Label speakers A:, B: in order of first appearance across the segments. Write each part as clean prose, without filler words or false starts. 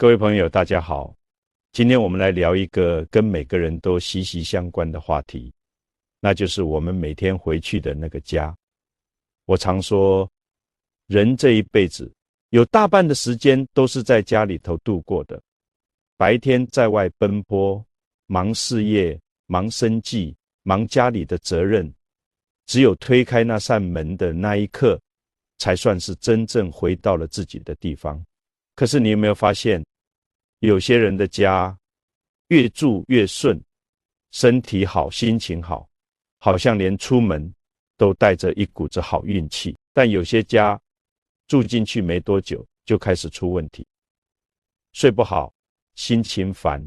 A: 各位朋友大家好，今天我们来聊一个跟每个人都息息相关的话题，那就是我们每天回去的那个家。我常说，人这一辈子有大半的时间都是在家里头度过的，白天在外奔波，忙事业，忙生计，忙家里的责任，只有推开那扇门的那一刻，才算是真正回到了自己的地方。可是你有没有发现，有些人的家越住越顺，身体好，心情好，好像连出门都带着一股子好运气。但有些家住进去没多久就开始出问题，睡不好，心情烦，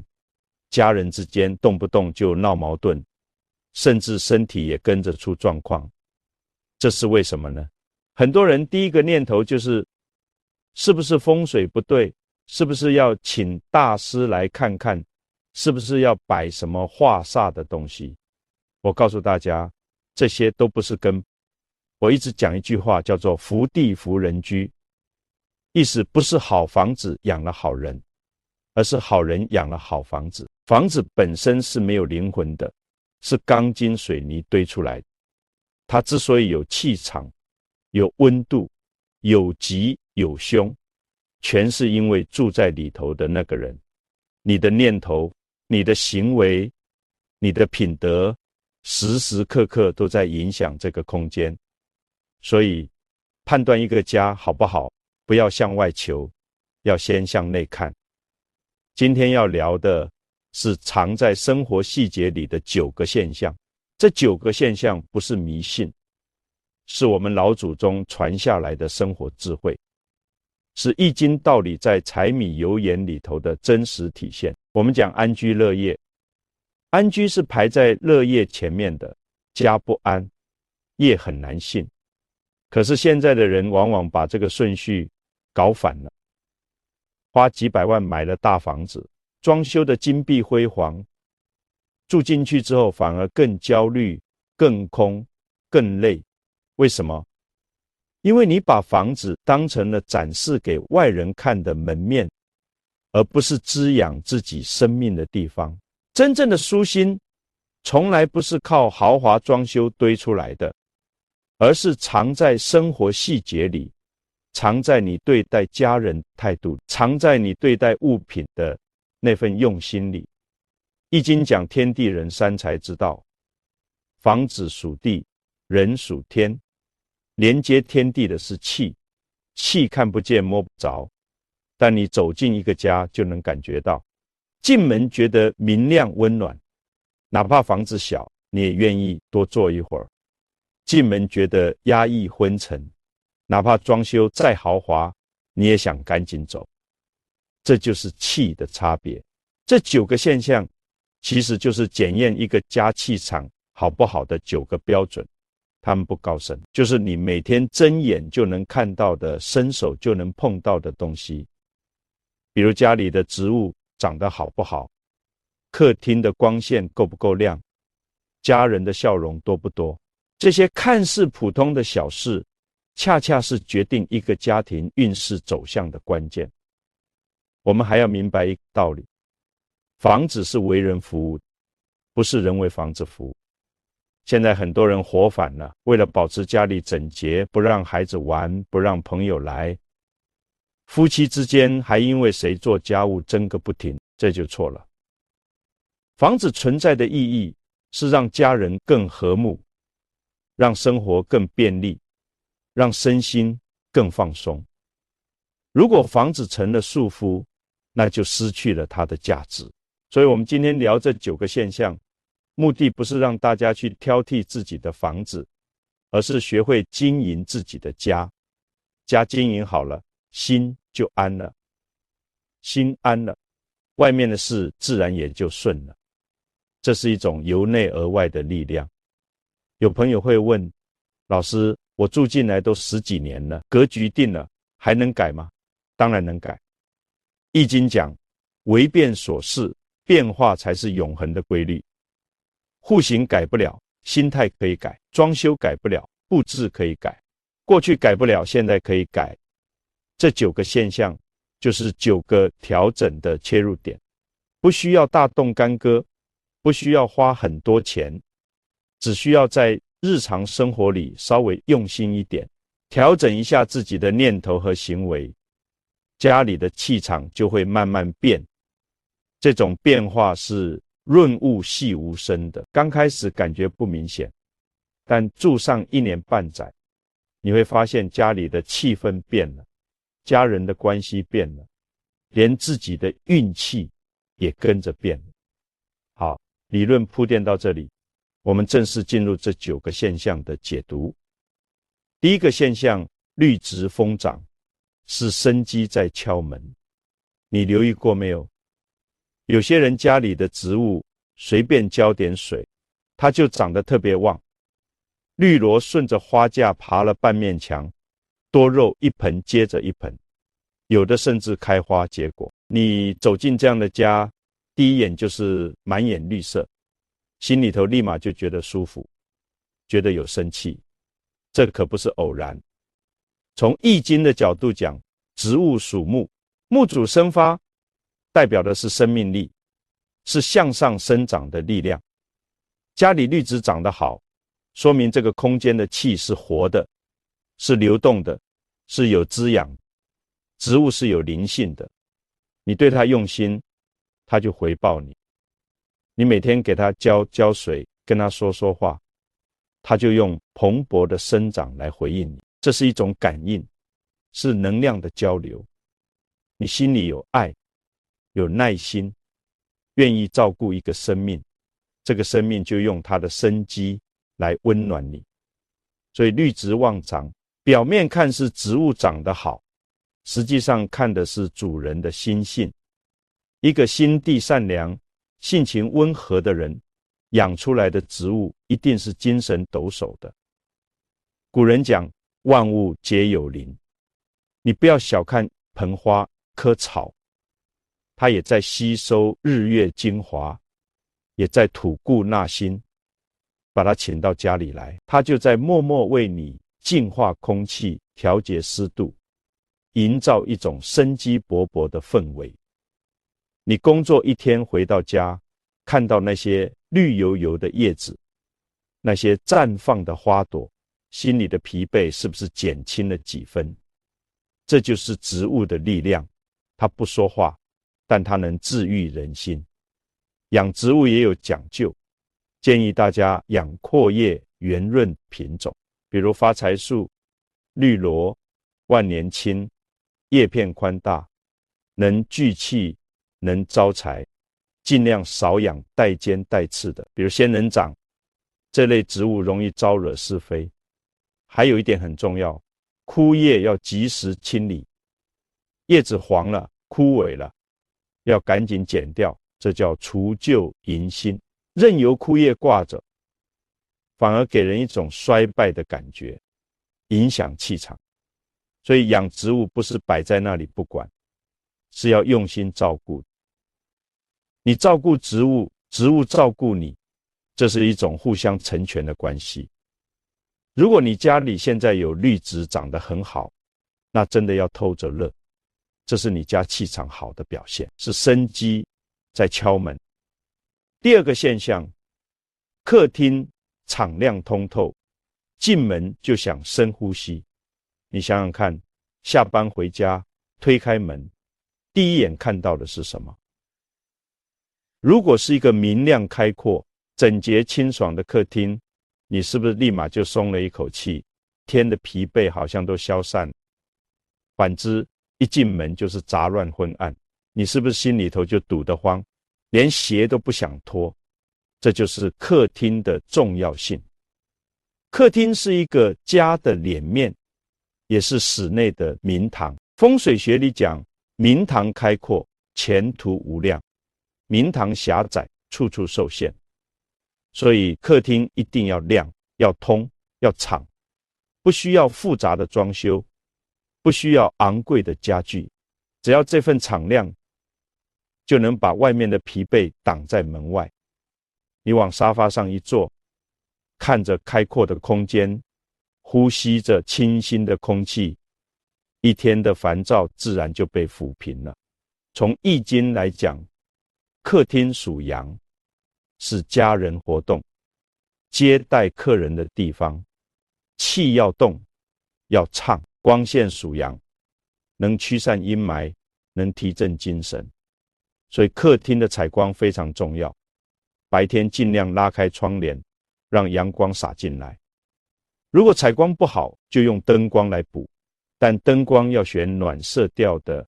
A: 家人之间动不动就闹矛盾，甚至身体也跟着出状况。这是为什么呢？很多人第一个念头就是，是不是风水不对？是不是要请大师来看看？是不是要摆什么化煞的东西？我告诉大家，这些都不是根。我一直讲一句话，叫做福地福人居，意思不是好房子养了好人，而是好人养了好房子。房子本身是没有灵魂的，是钢筋水泥堆出来的。它之所以有气场，有温度，有吉有凶，全是因为住在里头的那个人，你的念头，你的行为，你的品德，时时刻刻都在影响这个空间。所以判断一个家好不好，不要向外求，要先向内看。今天要聊的是藏在生活细节里的9个现象。这9个现象不是迷信，是我们老祖宗传下来的生活智慧，是易经道理在柴米油盐里头的真实体现。我们讲安居乐业，安居是排在乐业前面的，家不安，业很难信。可是现在的人往往把这个顺序搞反了，花几百万买了大房子，装修的金碧辉煌，住进去之后反而更焦虑，更空，更累。为什么？因为你把房子当成了展示给外人看的门面，而不是滋养自己生命的地方。真正的舒心从来不是靠豪华装修堆出来的，而是藏在生活细节里，藏在你对待家人态度，藏在你对待物品的那份用心里。易经讲天地人三才之道，房子属地，人属天，连接天地的是气，气看不见摸不着，但你走进一个家就能感觉到，进门觉得明亮温暖，哪怕房子小，你也愿意多坐一会儿。进门觉得压抑昏沉，哪怕装修再豪华，你也想赶紧走。这就是气的差别。这9个现象其实就是检验一个家气场好不好的9个标准，他们不高深，就是你每天睁眼就能看到的，伸手就能碰到的东西。比如家里的植物长得好不好，客厅的光线够不够亮，家人的笑容多不多。这些看似普通的小事，恰恰是决定一个家庭运势走向的关键。我们还要明白一个道理，房子是为人服务，不是人为房子服务。现在很多人活反了，为了保持家里整洁，不让孩子玩，不让朋友来，夫妻之间还因为谁做家务争个不停，这就错了。房子存在的意义是让家人更和睦，让生活更便利，让身心更放松。如果房子成了束缚，那就失去了它的价值。所以我们今天聊这9个现象，目的不是让大家去挑剔自己的房子，而是学会经营自己的家。家经营好了，心就安了，心安了，外面的事自然也就顺了。这是一种由内而外的力量。有朋友会问，老师，我住进来都10几年了，格局定了，还能改吗？当然能改。易经讲，为变所适，变化才是永恒的规律。户型改不了，心态可以改；装修改不了，布置可以改。过去改不了，现在可以改。这9个现象就是9个调整的切入点，不需要大动干戈，不需要花很多钱，只需要在日常生活里稍微用心一点，调整一下自己的念头和行为，家里的气场就会慢慢变。这种变化是润物细无声的，刚开始感觉不明显，但住上1年半载，你会发现家里的气氛变了，家人的关系变了，连自己的运气也跟着变了。好，理论铺垫到这里，我们正式进入这9个现象的解读。第一个现象，绿植疯长，是生机在敲门。你留意过没有？有些人家里的植物随便浇点水，它就长得特别旺。绿萝顺着花架爬了半面墙，多肉一盆接着一盆，有的甚至开花结果。你走进这样的家，第一眼就是满眼绿色，心里头立马就觉得舒服，觉得有生气。这可不是偶然。从易经的角度讲，植物属木，木主生发，代表的是生命力，是向上生长的力量。家里绿植长得好，说明这个空间的气是活的，是流动的，是有滋养，植物是有灵性的。你对它用心，它就回报你。你每天给它浇水，跟它说说话，它就用蓬勃的生长来回应你。这是一种感应，是能量的交流。你心里有爱，有耐心，愿意照顾一个生命，这个生命就用它的生机来温暖你。所以绿植旺长，表面看是植物长得好，实际上看的是主人的心性。一个心地善良、性情温和的人，养出来的植物一定是精神抖擞的。古人讲万物皆有灵，你不要小看盆花棵草，它也在吸收日月精华，也在吐故纳新。把它请到家里来，它就在默默为你净化空气，调节湿度，营造一种生机勃勃的氛围。你工作一天回到家，看到那些绿油油的叶子，那些绽放的花朵，心里的疲惫是不是减轻了几分？这就是植物的力量，它不说话，但它能治愈人心。养植物也有讲究，建议大家养阔叶圆润品种，比如发财树、绿萝、万年青，叶片宽大，能聚气，能招财。尽量少养带尖带刺的，比如仙人掌，这类植物容易招惹是非。还有一点很重要，枯叶要及时清理，叶子黄了、枯萎了，要赶紧剪掉，这叫除旧迎新。任由枯叶挂着，反而给人一种衰败的感觉，影响气场。所以养植物不是摆在那里不管，是要用心照顾。你照顾植物，植物照顾你，这是一种互相成全的关系。如果你家里现在有绿植长得很好，那真的要偷着乐，这是你家气场好的表现，是生机在敲门。第二个现象，客厅敞亮通透，进门就想深呼吸。你想想看，下班回家推开门，第一眼看到的是什么？如果是一个明亮开阔、整洁清爽的客厅，你是不是立马就松了一口气？天的疲惫好像都消散。反之，一进门就是杂乱昏暗，你是不是心里头就堵得慌，连鞋都不想脱？这就是客厅的重要性。客厅是一个家的脸面，也是室内的明堂。风水学里讲，明堂开阔，前途无量；明堂狭窄，处处受限。所以客厅一定要亮、要通、要敞，不需要复杂的装修，不需要昂贵的家具，只要这份敞亮，就能把外面的疲惫挡在门外。你往沙发上一坐，看着开阔的空间，呼吸着清新的空气，一天的烦躁自然就被抚平了。从易经来讲，客厅属阳，是家人活动、接待客人的地方，气要动，要畅。光线属阳，能驱散阴霾，能提振精神，所以客厅的采光非常重要。白天尽量拉开窗帘，让阳光洒进来。如果采光不好，就用灯光来补，但灯光要选暖色调的、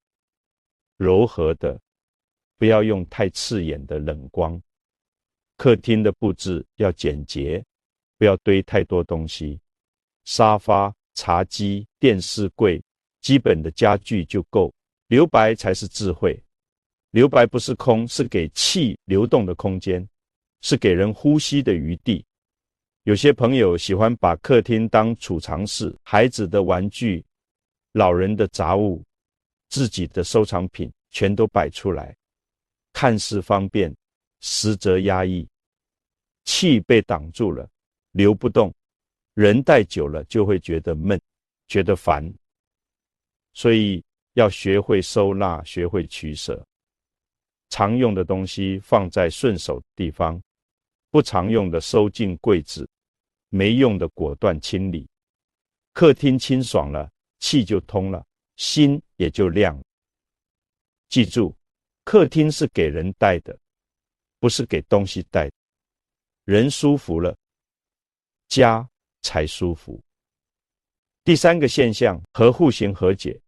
A: 柔和的，不要用太刺眼的冷光。客厅的布置要简洁，不要堆太多东西。沙发、茶几、电视柜，基本的家具就够。留白才是智慧。留白不是空，是给气流动的空间，是给人呼吸的余地。有些朋友喜欢把客厅当储藏室，孩子的玩具、老人的杂物、自己的收藏品全都摆出来，看似方便，实则压抑。气被挡住了，流不动，人待久了就会觉得闷，觉得烦。所以要学会收纳，学会取舍。常用的东西放在顺手的地方，不常用的收进柜子，没用的果断清理。客厅清爽了，气就通了，心也就亮了。记住，客厅是给人待的，不是给东西待的。人舒服了，家才舒服。第三个现象，和户型和解。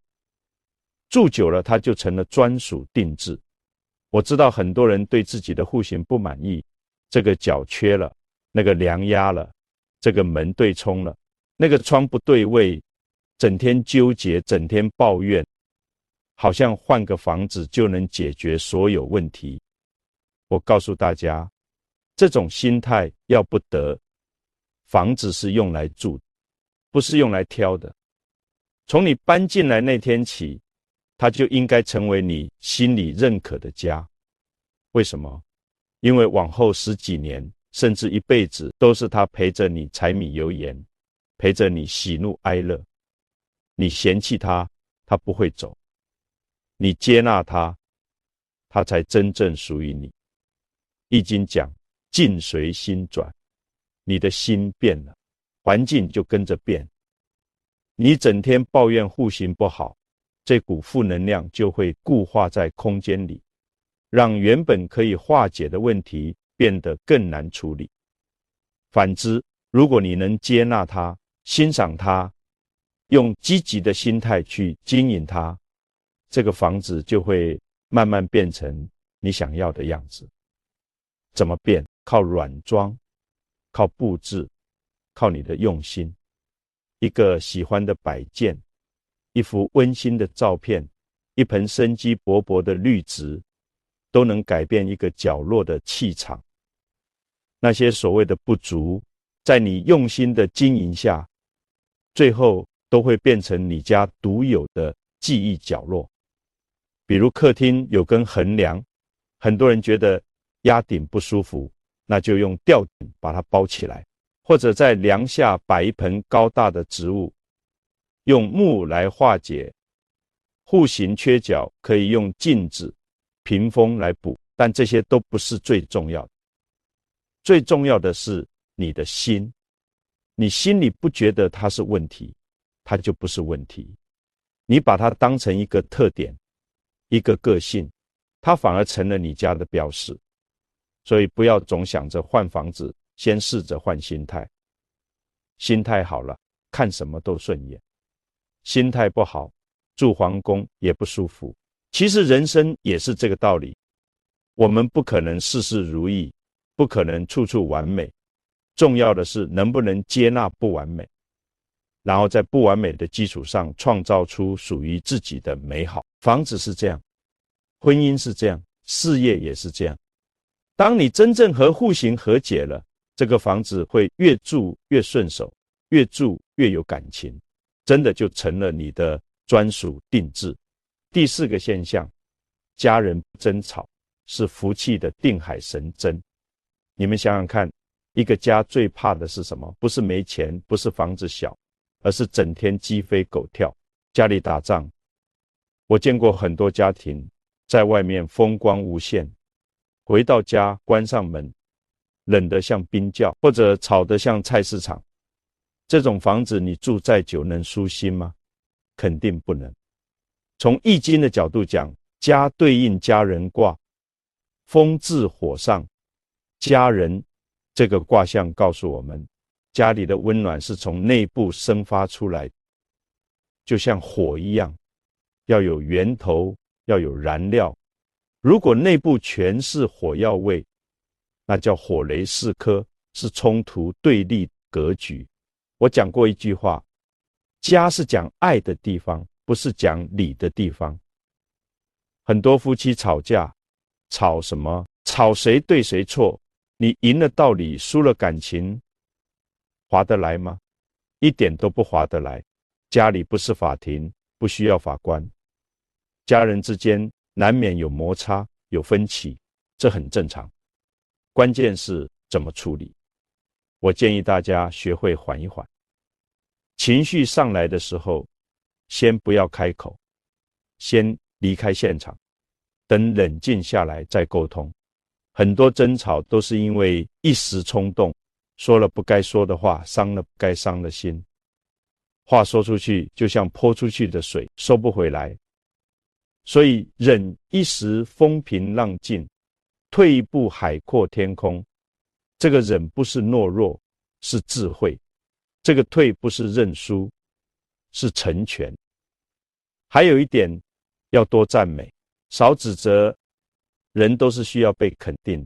A: 住久了，它就成了专属定制。我知道很多人对自己的户型不满意，这个角缺了，那个梁压了，这个门对冲了，那个窗不对位，整天纠结，整天抱怨，好像换个房子就能解决所有问题。我告诉大家，这种心态要不得。房子是用来住，不是用来挑的。从你搬进来那天起，它就应该成为你心里认可的家。为什么？因为往后10几年，甚至一辈子，都是它陪着你柴米油盐，陪着你喜怒哀乐。你嫌弃它，它不会走；你接纳它，它才真正属于你。易经讲，境随心转，你的心变了，环境就跟着变。你整天抱怨户型不好，这股负能量就会固化在空间里，让原本可以化解的问题变得更难处理。反之，如果你能接纳它，欣赏它，用积极的心态去经营它，这个房子就会慢慢变成你想要的样子。怎么变？靠软装，靠布置，靠你的用心。一个喜欢的摆件，一幅温馨的照片，一盆生机勃勃的绿植，都能改变一个角落的气场。那些所谓的不足，在你用心的经营下，最后都会变成你家独有的记忆角落。比如客厅有根横梁，很多人觉得压顶不舒服，那就用吊顶把它包起来，或者在梁下摆一盆高大的植物，用木来化解。户型缺角可以用镜子、屏风来补，但这些都不是最重要的。最重要的是你的心，你心里不觉得它是问题，它就不是问题。你把它当成一个特点，一个个性，它反而成了你家的标识。所以不要总想着换房子，先试着换心态。心态好了，看什么都顺眼；心态不好，住皇宫也不舒服。其实人生也是这个道理，我们不可能事事如意，不可能处处完美，重要的是能不能接纳不完美，然后在不完美的基础上创造出属于自己的美好。房子是这样，婚姻是这样，事业也是这样。当你真正和户型和解了，这个房子会越住越顺手，越住越有感情，真的就成了你的专属定制。第4个现象，家人争吵是福气的定海神针。你们想想看，一个家最怕的是什么？不是没钱，不是房子小，而是整天鸡飞狗跳。家里打仗，我见过很多家庭在外面风光无限，回到家关上门，冷得像冰窖，或者吵得像菜市场。这种房子你住再久能舒心吗？肯定不能。从易经的角度讲，家对应家人卦，风至火上，家人这个卦象告诉我们，家里的温暖是从内部生发出来，就像火一样，要有源头，要有燃料。如果内部全是火药味，那叫火雷四颗，是冲突对立格局。我讲过一句话，家是讲爱的地方，不是讲理的地方。很多夫妻吵架，吵什么？吵谁对谁错？你赢了道理，输了感情，划得来吗？一点都不划得来。家里不是法庭，不需要法官。家人之间难免有摩擦，有分歧，这很正常。关键是怎么处理。我建议大家学会缓一缓，情绪上来的时候，先不要开口，先离开现场，等冷静下来再沟通。很多争吵都是因为一时冲动，说了不该说的话，伤了不该伤的心。话说出去就像泼出去的水，收不回来。所以忍一时风平浪静，退一步海阔天空。这个忍不是懦弱，是智慧。这个退不是认输，是成全。还有一点，要多赞美，少指责。人都是需要被肯定，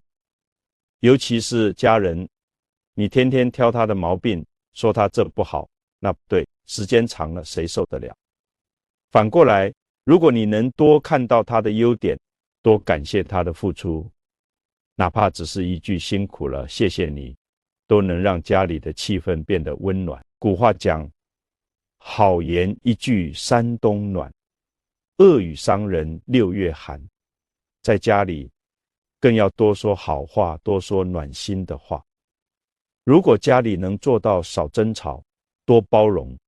A: 尤其是家人，你天天挑他的毛病，说他这不好，那不对，时间长了谁受得了？反过来，如果你能多看到他的优点，多感谢他的付出，哪怕只是一句辛苦了，谢谢你，都能让家里的气氛变得温暖。古话讲，好言一句三冬暖，恶语伤人六月寒。在家里更要多说好话，多说暖心的话。如果家里能做到少争吵，多包容，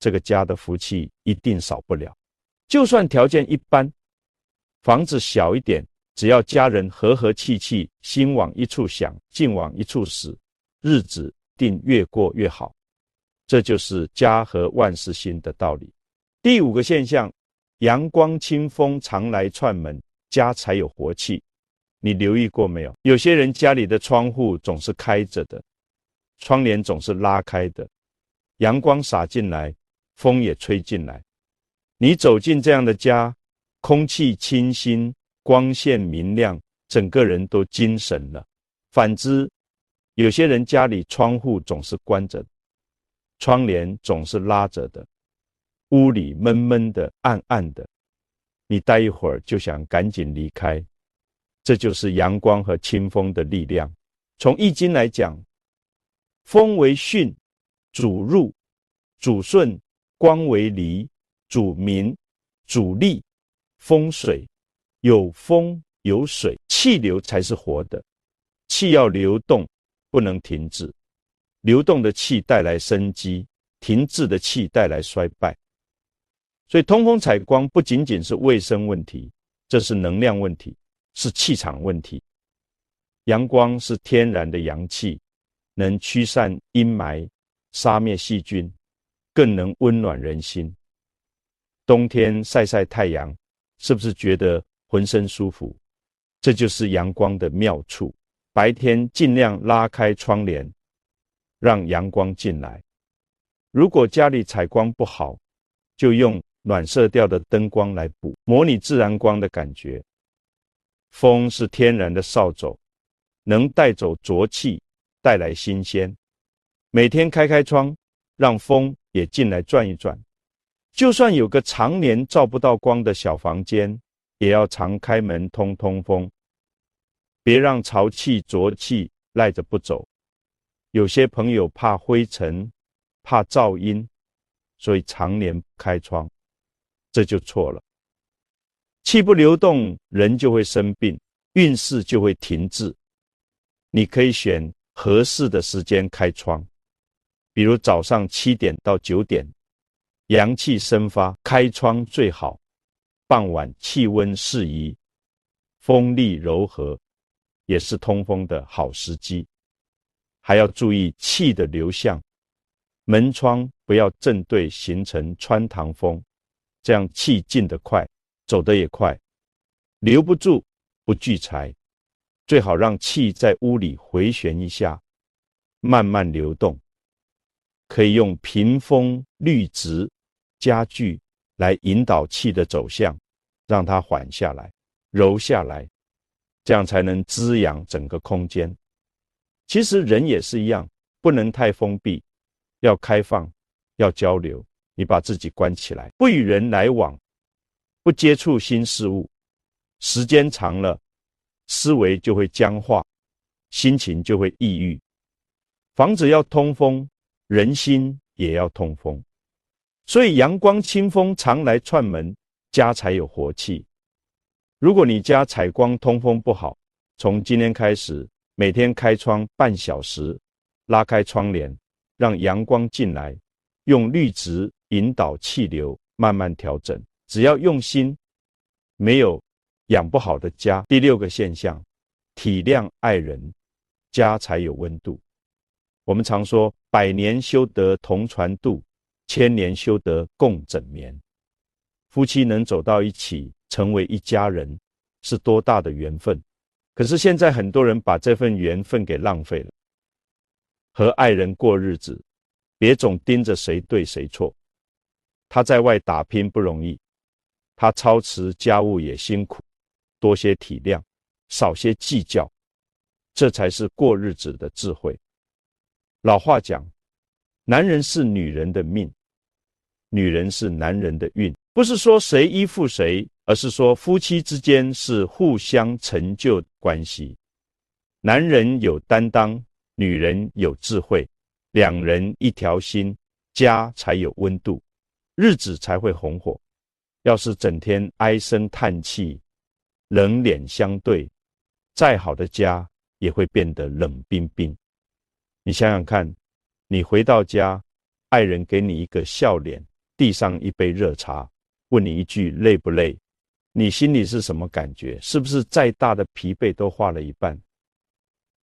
A: 这个家的福气一定少不了。就算条件一般，房子小一点，只要家人和和气气，心往一处想，劲往一处使，日子定越过越好。这就是家和万事兴的道理。第五个现象，阳光清风常来串门，家才有活气。你留意过没有？有些人家里的窗户总是开着的，窗帘总是拉开的，阳光洒进来，风也吹进来。你走进这样的家，空气清新，光线明亮，整个人都精神了。反之，有些人家里窗户总是关着的，窗帘总是拉着的，屋里闷闷的，暗暗的，你待一会儿就想赶紧离开。这就是阳光和清风的力量。从易经来讲，风为巽，主入，主顺；光为离，主明，主利。风水，有风有水，气流才是活的。气要流动，不能停滞。流动的气带来生机，停滞的气带来衰败。所以通风采光不仅仅是卫生问题，这是能量问题，是气场问题。阳光是天然的阳气，能驱散阴霾，杀灭细菌，更能温暖人心。冬天晒晒太阳，是不是觉得浑身舒服？这就是阳光的妙处。白天尽量拉开窗帘，让阳光进来。如果家里采光不好，就用暖色调的灯光来补，模拟自然光的感觉。风是天然的扫帚，能带走浊气，带来新鲜。每天开开窗，让风也进来转一转。就算有个常年照不到光的小房间，也要常开门通通风，别让潮气浊气赖着不走。有些朋友怕灰尘，怕噪音，所以常年开窗，这就错了。气不流动，人就会生病，运势就会停滞。你可以选合适的时间开窗，比如早上7点到9点，阳气生发，开窗最好。傍晚气温适宜，风力柔和，也是通风的好时机。还要注意气的流向，门窗不要正对形成穿堂风，这样气进得快，走得也快，留不住，不聚财。最好让气在屋里回旋一下，慢慢流动。可以用屏风、绿植、家具来引导气的走向，让它缓下来、柔下来，这样才能滋养整个空间。其实人也是一样，不能太封闭，要开放，要交流。你把自己关起来，不与人来往，不接触新事物，时间长了，思维就会僵化，心情就会抑郁。房子要通风，人心也要通风。所以阳光清风常来串门，家才有活气。如果你家采光通风不好，从今天开始，每天开窗半小时，拉开窗帘，让阳光进来，用绿植引导气流，慢慢调整。只要用心，没有养不好的家。第六个现象，体谅爱人，家才有温度。我们常说，100年修得同船渡，1000年修得共枕眠。夫妻能走到一起，成为一家人，是多大的缘分。可是现在很多人把这份缘分给浪费了。和爱人过日子，别总盯着谁对谁错。他在外打拼不容易，他操持家务也辛苦，多些体谅，少些计较，这才是过日子的智慧。老话讲，男人是女人的命，女人是男人的运。不是说谁依附谁，而是说夫妻之间是互相成就的关系。男人有担当，女人有智慧，两人一条心，家才有温度，日子才会红火。要是整天唉声叹气，冷脸相对，再好的家也会变得冷冰冰。你想想看，你回到家，爱人给你一个笑脸，递上一杯热茶，问你一句累不累，你心里是什么感觉？是不是再大的疲惫都化了一半？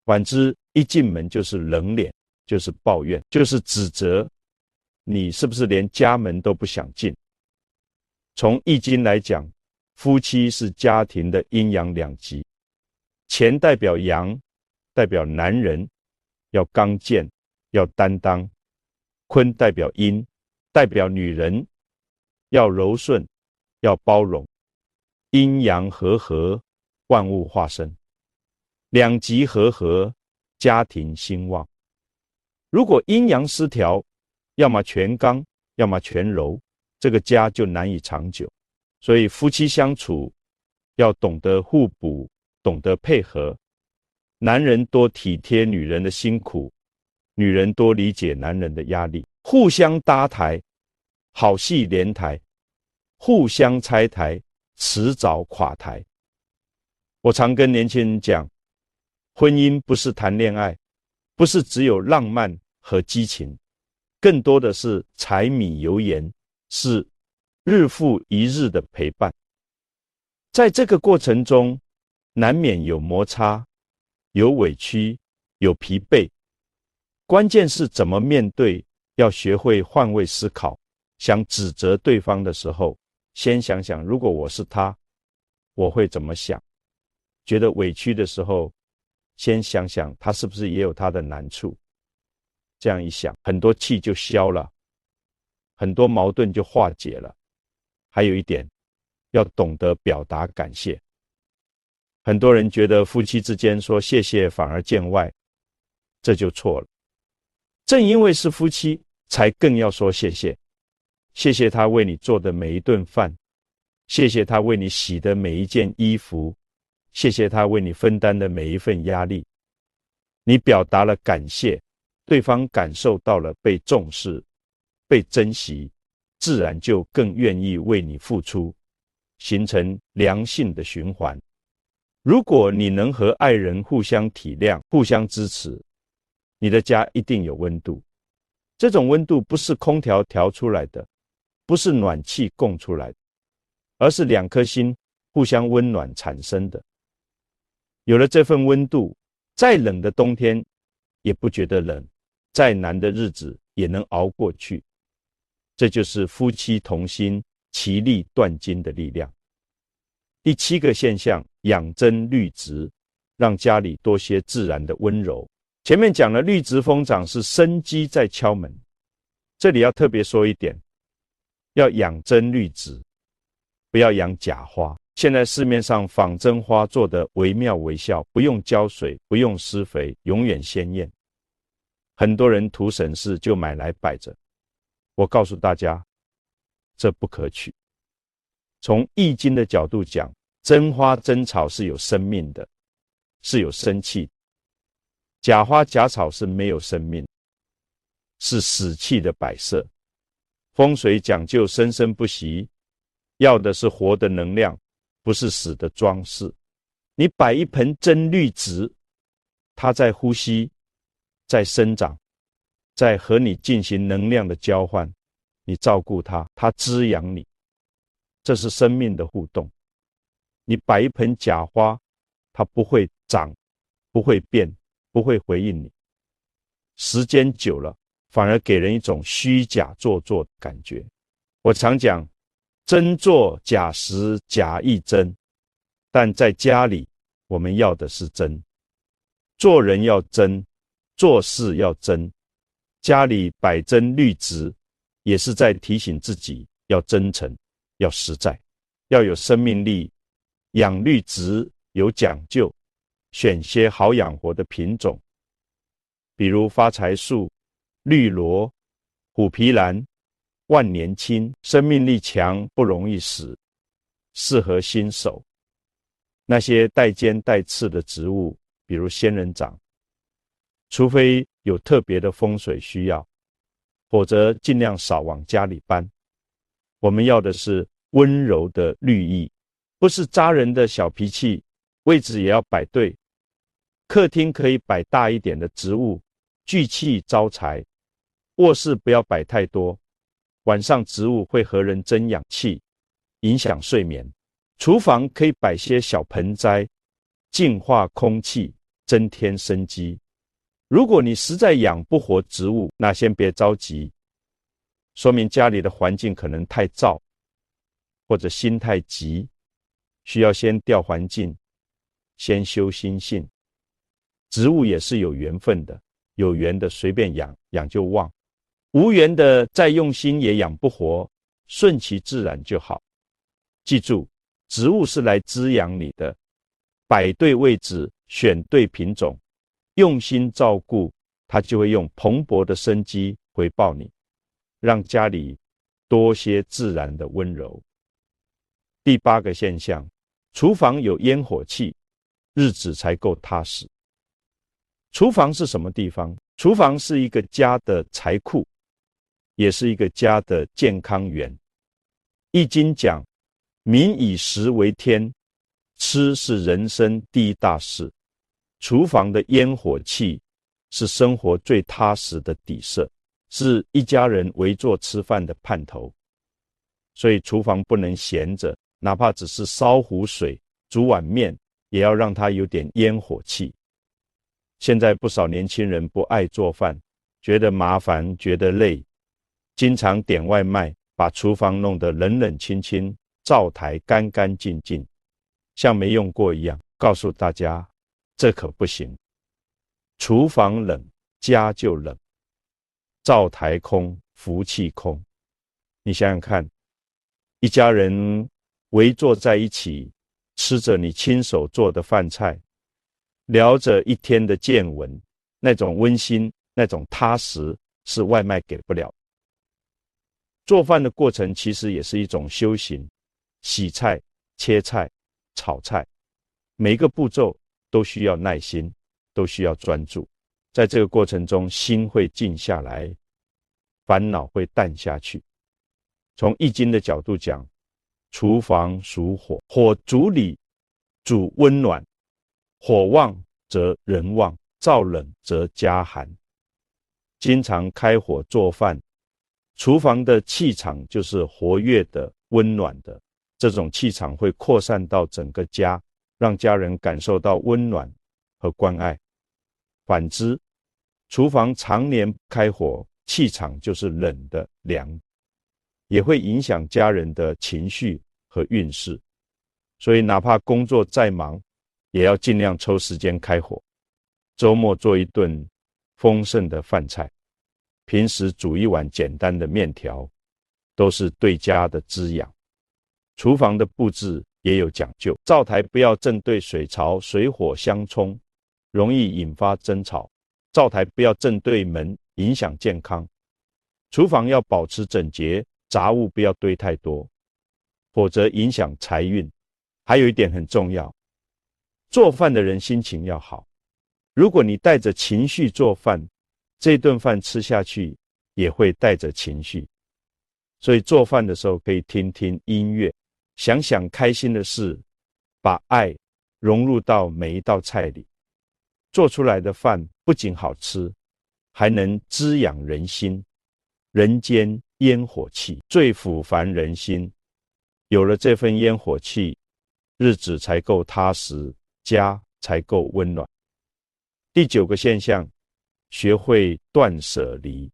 A: 反之，一进门就是冷脸，就是抱怨，就是指责，你是不是连家门都不想进？从易经来讲，夫妻是家庭的阴阳两极，乾代表阳，代表男人，要刚健，要担当；坤代表阴，代表女人，要柔顺，要包容。阴阳和合，万物化生。两极和合，家庭兴旺。如果阴阳失调，要么全刚，要么全柔，这个家就难以长久。所以夫妻相处要懂得互补，懂得配合。男人多体贴女人的辛苦，女人多理解男人的压力，互相搭台，好戏连台，互相拆台，迟早垮台。我常跟年轻人讲，婚姻不是谈恋爱，不是只有浪漫和激情，更多的是柴米油盐，是日复一日的陪伴。在这个过程中，难免有摩擦，有委屈，有疲惫。关键是怎么面对，要学会换位思考。想指责对方的时候，先想想，如果我是他，我会怎么想？觉得委屈的时候，先想想他是不是也有他的难处。这样一想，很多气就消了，很多矛盾就化解了。还有一点，要懂得表达感谢。很多人觉得夫妻之间说谢谢反而见外，这就错了。正因为是夫妻，才更要说谢谢。谢谢他为你做的每一顿饭，谢谢他为你洗的每一件衣服，谢谢他为你分担的每一份压力。你表达了感谢，对方感受到了被重视、被珍惜，自然就更愿意为你付出，形成良性的循环。如果你能和爱人互相体谅、互相支持，你的家一定有温度。这种温度不是空调调出来的，不是暖气供出来的，而是两颗心互相温暖产生的。有了这份温度，再冷的冬天也不觉得冷，再难的日子也能熬过去。这就是夫妻同心，其利断金的力量。第7个现象，养真绿植，让家里多些自然的温柔。前面讲了绿植疯长是生机在敲门，这里要特别说一点，要养真绿植，不要养假花。现在市面上仿真花做得惟妙惟肖，不用浇水，不用施肥，永远鲜艳。很多人图省事就买来摆着，我告诉大家，这不可取。从易经的角度讲，真花真草是有生命的，是有生气的；假花假草是没有生命，是死气的摆设。风水讲究生生不息，要的是活的能量，不是死的装饰。你摆一盆真绿植，它在呼吸，在生长，在和你进行能量的交换，你照顾它，它滋养你，这是生命的互动。你摆一盆假花，它不会长，不会变，不会回应你。时间久了，反而给人一种虚假做作的感觉。我常讲，真做假时假亦真，但在家里，我们要的是真。做人要真，做事要真。家里摆真绿植，也是在提醒自己要真诚，要实在，要有生命力。养绿植有讲究，选些好养活的品种，比如发财树、绿萝、虎皮兰、万年青，生命力强，不容易死，适合新手。那些带尖带刺的植物，比如仙人掌，除非有特别的风水需要，否则尽量少往家里搬。我们要的是温柔的绿意，不是扎人的小脾气。位置也要摆对，客厅可以摆大一点的植物，聚气招财。卧室不要摆太多，晚上植物会和人争氧气，影响睡眠。厨房可以摆些小盆栽，净化空气，增添生机。如果你实在养不活植物，那先别着急，说明家里的环境可能太燥，或者心太急，需要先调环境，先修心性。植物也是有缘分的，有缘的随便养，养就旺；无缘的再用心也养不活，顺其自然就好。记住，植物是来滋养你的，摆对位置，选对品种，用心照顾，它就会用蓬勃的生机回报你，让家里多些自然的温柔。第8个现象，厨房有烟火气，日子才够踏实。厨房是什么地方？厨房是一个家的财库，也是一个家的健康源。易经讲，民以食为天，吃是人生第一大事。厨房的烟火气是生活最踏实的底色，是一家人围坐吃饭的盼头。所以厨房不能闲着，哪怕只是烧壶水、煮碗面，也要让它有点烟火气。现在不少年轻人不爱做饭，觉得麻烦，觉得累，经常点外卖，把厨房弄得冷冷清清，灶台干干净净，像没用过一样。告诉大家，这可不行。厨房冷，家就冷；灶台空，福气空。你想想看，一家人围坐在一起，吃着你亲手做的饭菜，聊着一天的见闻，那种温馨，那种踏实，是外卖给不了。做饭的过程其实也是一种修行，洗菜、切菜、炒菜，每一个步骤都需要耐心，都需要专注。在这个过程中，心会静下来，烦恼会淡下去。从易经的角度讲，厨房属火，火主理主温暖，火旺则人旺，燥冷则家寒。经常开火做饭，厨房的气场就是活跃的、温暖的，这种气场会扩散到整个家，让家人感受到温暖和关爱。反之，厨房常年开火，气场就是冷的、凉，也会影响家人的情绪和运势。所以哪怕工作再忙，也要尽量抽时间开火。周末做一顿丰盛的饭菜，平时煮一碗简单的面条，都是对家的滋养。厨房的布置也有讲究，灶台不要正对水槽，水火相冲，容易引发争吵。灶台不要正对门，影响健康。厨房要保持整洁，杂物不要堆太多，否则影响财运。还有一点很重要，做饭的人心情要好。如果你带着情绪做饭，这顿饭吃下去也会带着情绪。所以做饭的时候可以听听音乐，想想开心的事，把爱融入到每一道菜里。做出来的饭不仅好吃，还能滋养人心。人间烟火气最抚凡人心，有了这份烟火气，日子才够踏实，家才够温暖。第9个现象，学会断舍离。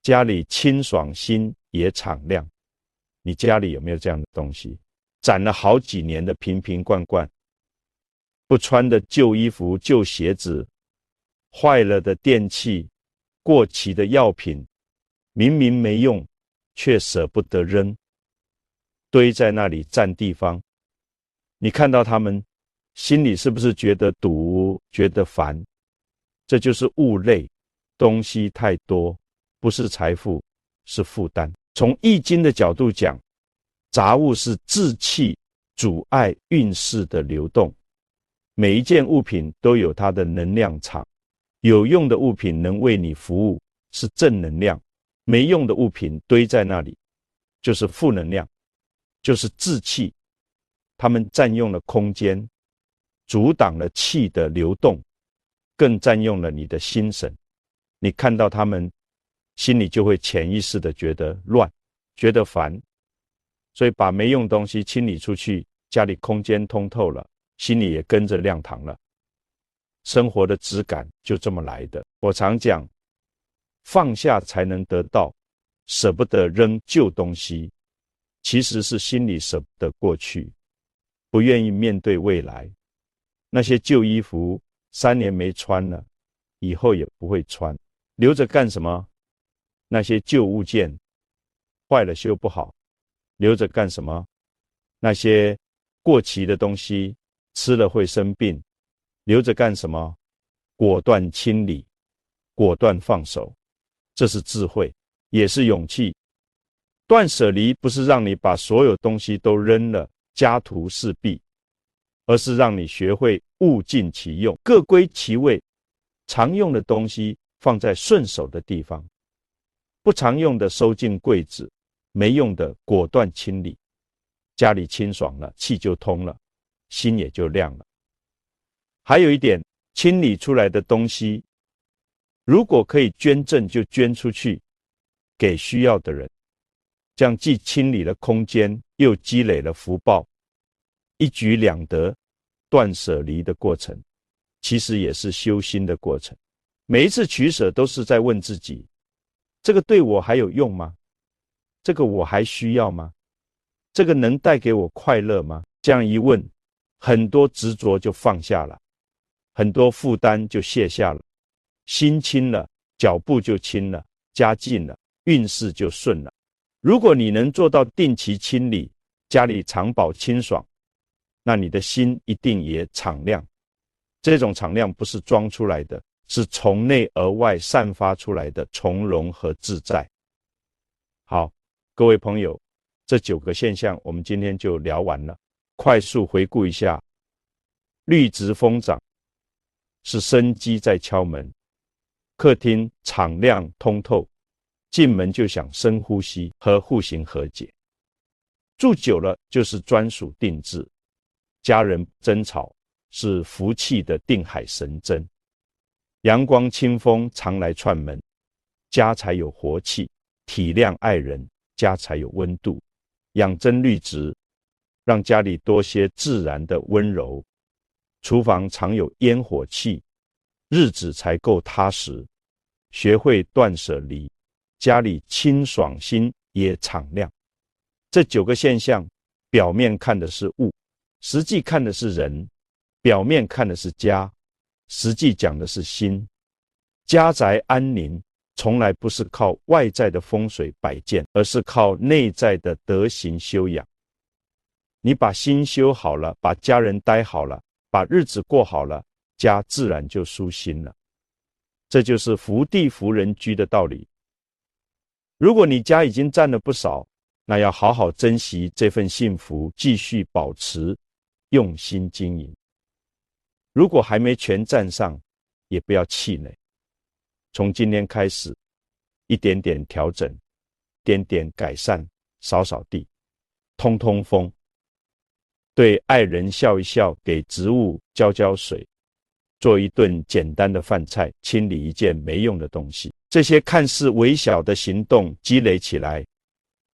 A: 家里清爽，心也敞亮。你家里有没有这样的东西？攒了好几年的瓶瓶罐罐，不穿的旧衣服、旧鞋子，坏了的电器，过期的药品，明明没用，却舍不得扔，堆在那里占地方。你看到他们，心里是不是觉得堵，觉得烦？这就是物类，东西太多，不是财富，是负担。从易经的角度讲，杂物是志气，阻碍运势的流动。每一件物品都有它的能量场，有用的物品能为你服务，是正能量；没用的物品堆在那里，就是负能量，就是志气。它们占用了空间，阻挡了气的流动，更占用了你的心神。你看到它们，心里就会潜意识的觉得乱，觉得烦。所以把没用东西清理出去，家里空间通透了，心里也跟着亮堂了。生活的质感就这么来的。我常讲，放下才能得到，舍不得扔旧东西，其实是心里舍不得过去，不愿意面对未来。那些旧衣服3年没穿了，以后也不会穿，留着干什么？那些旧物件坏了修不好，留着干什么？那些过期的东西吃了会生病，留着干什么？果断清理，果断放手，这是智慧，也是勇气。断舍离不是让你把所有东西都扔了，家徒四壁，而是让你学会物尽其用，各归其位。常用的东西放在顺手的地方，不常用的收进柜子，没用的果断清理。家里清爽了，气就通了，心也就亮了。还有一点，清理出来的东西，如果可以捐赠，就捐出去，给需要的人。这样既清理了空间，又积累了福报，一举两得。断舍离的过程，其实也是修心的过程。每一次取舍都是在问自己，这个对我还有用吗？这个我还需要吗？这个能带给我快乐吗？这样一问，很多执着就放下了，很多负担就卸下了，心轻了，脚步就轻了，家近了，运势就顺了。如果你能做到定期清理，家里常保清爽，那你的心一定也敞亮。这种敞亮不是装出来的，是从内而外散发出来的从容和自在。好，各位朋友，这9个现象我们今天就聊完了。快速回顾一下，绿植疯长是生机在敲门，客厅敞亮通透，进门就想深呼吸和户型和解。住久了就是专属定制，家人争吵是福气的定海神针。阳光清风常来串门，家才有活气。体谅爱人，家才有温度。养真绿植，让家里多些自然的温柔。厨房常有烟火气，日子才够踏实。学会断舍离，家里清爽心也敞亮。这9个现象，表面看的是物，实际看的是人；表面看的是家，实际讲的是心。家宅安宁，从来不是靠外在的风水摆件，而是靠内在的德行修养。你把心修好了，把家人待好了，把日子过好了，家自然就舒心了。这就是福地福人居的道理。如果你家已经占了不少，那要好好珍惜这份幸福，继续保持，用心经营。如果还没全占上，也不要气馁。从今天开始，一点点调整，点点改善，扫扫地，通通风。对爱人笑一笑，给植物浇浇水，做一顿简单的饭菜，清理一件没用的东西。这些看似微小的行动积累起来，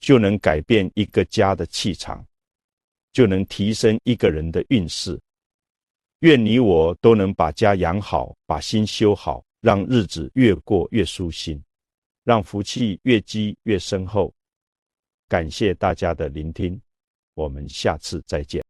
A: 就能改变一个家的气场，就能提升一个人的运势。愿你我都能把家养好，把心修好，让日子越过越舒心，让福气越积越深厚。感谢大家的聆听，我们下次再见。